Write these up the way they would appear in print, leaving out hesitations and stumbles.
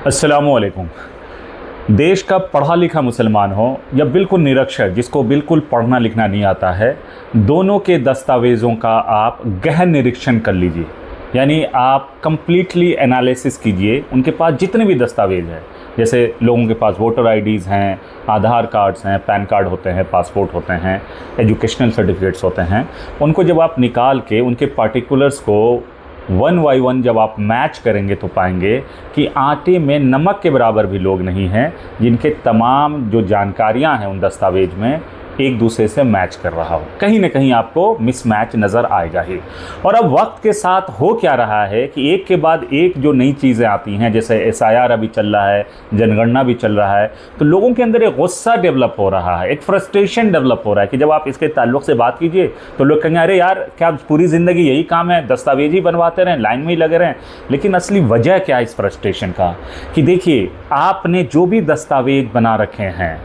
अस्सलामुअलैकुम। देश का पढ़ा लिखा मुसलमान हो या बिल्कुल निरक्षर जिसको बिल्कुल पढ़ना लिखना नहीं आता है, दोनों के दस्तावेज़ों का आप गहन निरीक्षण कर लीजिए। यानी आप कंप्लीटली एनालिसिस कीजिए उनके पास जितने भी दस्तावेज़ हैं। जैसे लोगों के पास वोटर आईडीज़ हैं, आधार कार्ड्स हैं, पैन कार्ड होते हैं, पासपोर्ट होते हैं, एजुकेशनल सर्टिफिकेट्स होते हैं। उनको जब आप निकाल के उनके पार्टिकुलर्स को वन बाई वन जब आप मैच करेंगे तो पाएंगे कि आटे में नमक के बराबर भी लोग नहीं हैं जिनके तमाम जो जानकारियां हैं उन दस्तावेज में एक दूसरे से मैच कर रहा हो। कहीं ना कहीं आपको मिसमैच नज़र आएगा ही। और अब वक्त के साथ हो क्या रहा है कि एक के बाद एक जो नई चीज़ें आती हैं, जैसे एसआईआर अभी चल रहा है, जनगणना भी चल रहा है, तो लोगों के अंदर एक गुस्सा डेवलप हो रहा है, एक फ्रस्ट्रेशन डेवलप हो रहा है कि जब आप इसके ताल्लुक़ से बात कीजिए तो लोग कहेंगे अरे यार क्या पूरी ज़िंदगी यही काम है, दस्तावेज ही बनवाते रहें, लाइन में ही लगे रहें। लेकिन असली वजह क्या है इस फ्रस्ट्रेशन का कि देखिए, आपने जो भी दस्तावेज बना रखे हैं,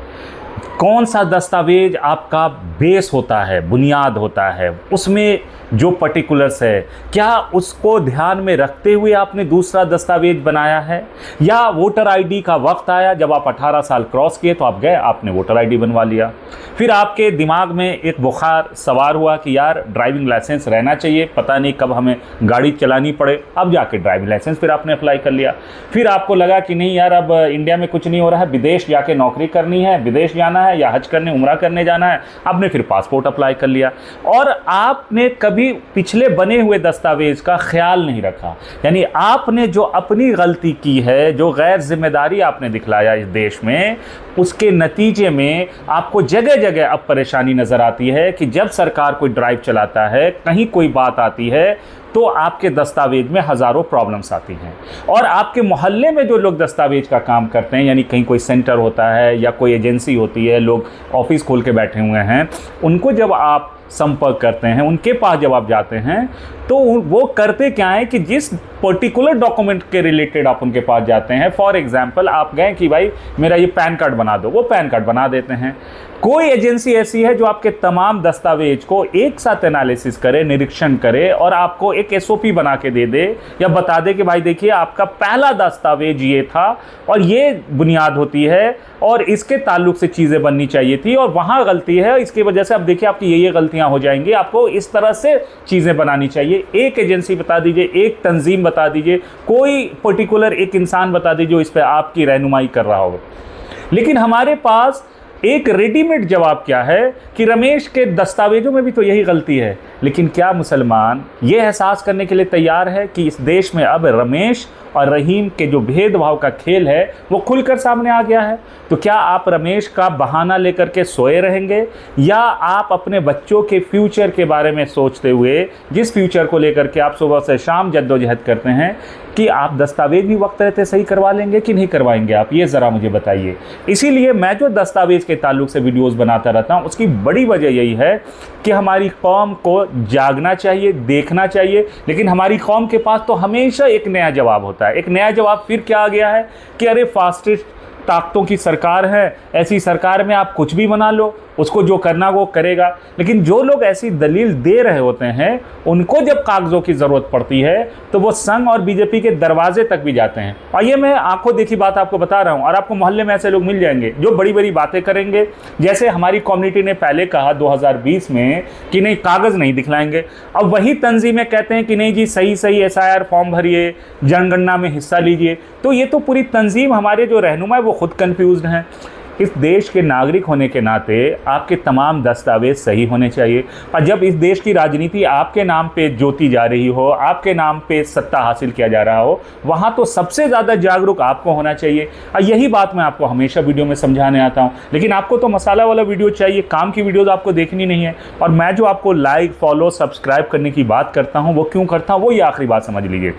कौन सा दस्तावेज आपका बेस होता है, बुनियाद होता है, उसमें जो पर्टिकुलर्स है, क्या उसको ध्यान में रखते हुए आपने दूसरा दस्तावेज बनाया है, या वोटर आईडी का वक्त आया जब आप 18 साल क्रॉस किए तो आप गए, आपने वोटर आईडी बनवा लिया। फिर आपके दिमाग में एक बुखार सवार हुआ कि यार ड्राइविंग लाइसेंस रहना चाहिए, पता नहीं कब हमें गाड़ी चलानी पड़े, अब जाके ड्राइविंग लाइसेंस फिर आपने अप्लाई कर लिया। फिर आपको लगा कि नहीं यार अब इंडिया में कुछ नहीं हो रहा है, विदेश जाके नौकरी करनी है, विदेश जाना है या हज करने, उम्रा करने जाना है, आपने फिर पासपोर्ट अप्लाई कर लिया। और आपने कभी पिछले बने हुए दस्तावेज का ख्याल नहीं रखा। यानी आपने जो अपनी गलती की है, जो गैर जिम्मेदारी आपने दिखलाया इस देश में, उसके नतीजे में आपको जगह जगह अब परेशानी नजर आती है कि जब सरकार कोई ड्राइव चलाता है, कहीं कोई बात आती है तो आपके दस्तावेज में हज़ारों प्रॉब्लम्स आती हैं। और आपके मोहल्ले में जो लोग दस्तावेज का काम करते हैं, यानी कहीं कोई सेंटर होता है या कोई एजेंसी होती है, लोग ऑफिस खोल के बैठे हुए हैं, उनको जब आप संपर्क करते हैं, उनके पास जब आप जाते हैं तो वो करते क्या है कि जिस पर्टिकुलर डॉक्यूमेंट के रिलेटेड आप उनके पास जाते हैं, फॉर एग्जांपल आप गए कि भाई मेरा ये पैन कार्ड बना दो, वो पैन कार्ड बना देते हैं। कोई एजेंसी ऐसी है जो आपके तमाम दस्तावेज को एक साथ एनालिसिस करे, निरीक्षण करे और आपको एक एसओपी बना के दे दे या बता दे कि भाई देखिए आपका पहला दस्तावेज ये था और ये बुनियाद होती है और इसके ताल्लुक से चीज़ें बननी चाहिए थी और वहाँ गलती है, इसकी वजह से अब देखिए आपकी ये गलतियाँ हो जाएंगी, आपको इस तरह से चीज़ें बनानी चाहिए। एक एजेंसी बता दीजिए, एक तंजीम बता दीजिए, कोई पर्टिकुलर एक इंसान बता दीजिए जो इस पर आपकी रहनुमाई कर रहा हो। लेकिन हमारे पास एक रेडीमेड जवाब क्या है कि रमेश के दस्तावेजों में भी तो यही गलती है। लेकिन क्या मुसलमान ये एहसास करने के लिए तैयार है कि इस देश में अब रमेश और रहीम के जो भेदभाव का खेल है वो खुलकर सामने आ गया है? तो क्या आप रमेश का बहाना लेकर के सोए रहेंगे, या आप अपने बच्चों के फ्यूचर के बारे में सोचते हुए, जिस फ्यूचर को लेकर के आप सुबह से शाम जद्दोजहद करते हैं, कि आप दस्तावेज भी वक्त रहते सही करवा लेंगे कि नहीं करवाएंगे आप, ये ज़रा मुझे बताइए। इसीलिए मैं जो दस्तावेज के ताल्लुक से वीडियोस बनाता रहता हूँ, उसकी बड़ी वजह यही है कि हमारी कौम को जागना चाहिए, देखना चाहिए। लेकिन हमारी कौम के पास तो हमेशा एक नया जवाब होता है। एक नया जवाब फिर क्या आ गया है कि अरे फास्टिस्ट ताकतों की सरकार है, ऐसी सरकार में आप कुछ भी बना लो, उसको जो करना वो करेगा। लेकिन जो लोग ऐसी दलील दे रहे होते हैं, उनको जब कागजों की ज़रूरत पड़ती है तो वो संघ और बीजेपी के दरवाजे तक भी जाते हैं। और ये मैं आंखों देखी बात आपको बता रहा हूँ। और आपको मोहल्ले में ऐसे लोग मिल जाएंगे जो बड़ी बड़ी बातें करेंगे, जैसे हमारी कम्युनिटी ने पहले कहा 2020 में कि नहीं कागज़ नहीं दिखलाएंगे, अब वही तंजीमें कहते हैं कि नहीं जी सही एसआईआर फॉर्म भरिए, जनगणना में हिस्सा लीजिए। तो ये तो पूरी तंजीम, हमारे जो रहनुमा है वो खुद कन्फ्यूज्ड हैं। इस देश के नागरिक होने के नाते आपके तमाम दस्तावेज सही होने चाहिए। और जब इस देश की राजनीति आपके नाम पे जोती जा रही हो, आपके नाम पे सत्ता हासिल किया जा रहा हो, वहाँ तो सबसे ज़्यादा जागरूक आपको होना चाहिए। और यही बात मैं आपको हमेशा वीडियो में समझाने आता हूँ। लेकिन आपको तो मसाला वाला वीडियो चाहिए, काम की वीडियोज़ आपको देखनी नहीं है। और मैं जो आपको लाइक, फॉलो, सब्सक्राइब करने की बात करता हूँ, वो क्यों करता हूँ, वो ये आखिरी बात समझ लीजिए।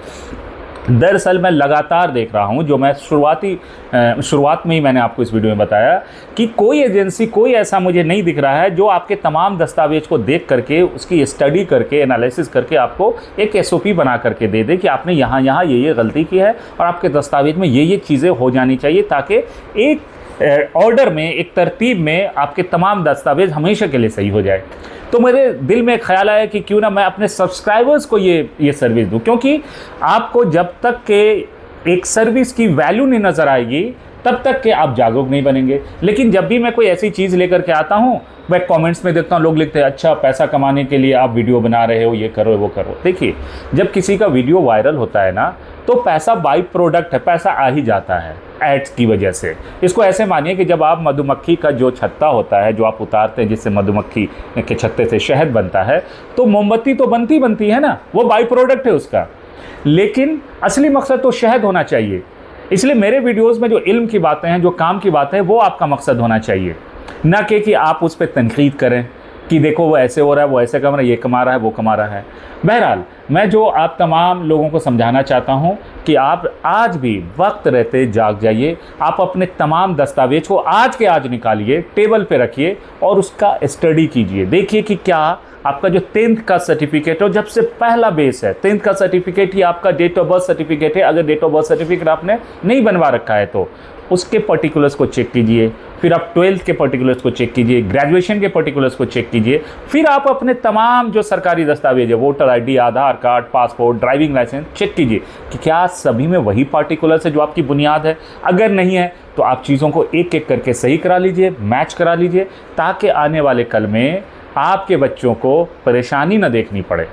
दरअसल मैं लगातार देख रहा हूं, जो मैं शुरुआत में ही मैंने आपको इस वीडियो में बताया कि कोई एजेंसी, कोई ऐसा मुझे नहीं दिख रहा है जो आपके तमाम दस्तावेज को देख करके, उसकी स्टडी करके, एनालिसिस करके आपको एक एसओपी बना करके दे दे कि आपने यहाँ ये गलती की है और आपके दस्तावेज में ये चीज़ें हो जानी चाहिए, ताकि एक ऑर्डर में, एक तरतीब में आपके तमाम दस्तावेज हमेशा के लिए सही हो जाए। तो मेरे दिल में ख्याल आया कि क्यों ना मैं अपने सब्सक्राइबर्स को ये सर्विस दूं, क्योंकि आपको जब तक के एक सर्विस की वैल्यू नहीं नज़र आएगी तब तक कि आप जागरूक नहीं बनेंगे। लेकिन जब भी मैं कोई ऐसी चीज़ लेकर के आता हूँ, मैं कमेंट्स में देखता हूँ लोग लिखते हैं अच्छा पैसा कमाने के लिए आप वीडियो बना रहे हो, ये करो वो करो। देखिए, जब किसी का वीडियो वायरल होता है ना, तो पैसा बाई प्रोडक्ट है, पैसा आ ही जाता है एड्स की वजह से। इसको ऐसे मानिए कि जब आप मधुमक्खी का जो छत्ता होता है जो आप उतारते हैं, जिससे मधुमक्खी के छत्ते से शहद बनता है, तो मोमबत्ती तो बनती है ना, वो बाई प्रोडक्ट है उसका। लेकिन असली मकसद तो शहद होना चाहिए। इसलिए मेरे वीडियोस में जो इल्म की बातें हैं, जो काम की बातें हैं, वो आपका मकसद होना चाहिए, ना कि आप उस पर तनकीद करें कि देखो वो ऐसे हो रहा है, वो ऐसे कमा रहा है, ये कमा रहा है, वो कमा रहा है। बहरहाल, मैं जो आप तमाम लोगों को समझाना चाहता हूँ कि आप आज भी वक्त रहते जाग जाइए, आप अपने तमाम दस्तावेज को आज के आज निकालिए, टेबल पे रखिए और उसका स्टडी कीजिए। देखिए कि क्या आपका जो 10th का सर्टिफिकेट हो, जब से पहला बेस है 10th का सर्टिफिकेट ही आपका डेट ऑफ बर्थ सर्टिफिकेट है। अगर डेट ऑफ बर्थ सर्टिफिकेट आपने नहीं बनवा रखा है तो उसके पर्टिकुलर्स को चेक कीजिए। फिर आप 12th के पर्टिकुलर्स को चेक कीजिए, ग्रेजुएशन के पर्टिकुलर्स को चेक कीजिए। फिर आप अपने तमाम जो सरकारी दस्तावेज है, voter ID, Aadhaar card, passport, driving licence, check कीजिए कि क्या सभी में वही पार्टिकुलर्स है जो आपकी बुनियाद है। अगर नहीं है तो आप चीज़ों को एक एक करके सही करा लीजिए, मैच करा लीजिए, ताकि आने वाले कल में आपके बच्चों को परेशानी न देखनी पड़े।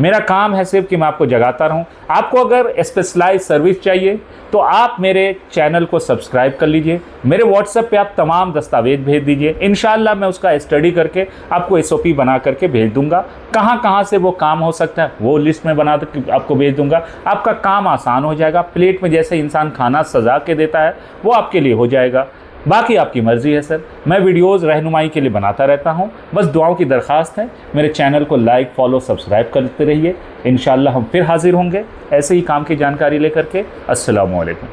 मेरा काम है सिर्फ कि मैं आपको जगाता रहूं। आपको अगर स्पेशलाइज सर्विस चाहिए तो आप मेरे चैनल को सब्सक्राइब कर लीजिए, मेरे व्हाट्सएप पे आप तमाम दस्तावेज भेज दीजिए। इंशाल्लाह मैं उसका स्टडी करके आपको SOP बना करके भेज दूंगा। कहाँ कहाँ से वो काम हो सकता है वो लिस्ट में बना कर आपको भेज दूंगा। आपका काम आसान हो जाएगा। प्लेट में जैसे इंसान खाना सजा के देता है वो आपके लिए हो जाएगा। बाकी आपकी मर्ज़ी है सर। मैं वीडियोज़ रहनुमाई के लिए बनाता रहता हूं। बस दुआओं की दरख्वास्त है, मेरे चैनल को लाइक, फॉलो, सब्सक्राइब करते रहिए। इंशाअल्लाह हम फिर हाजिर होंगे ऐसे ही काम की जानकारी लेकर के। अस्सलामु अलैकुम।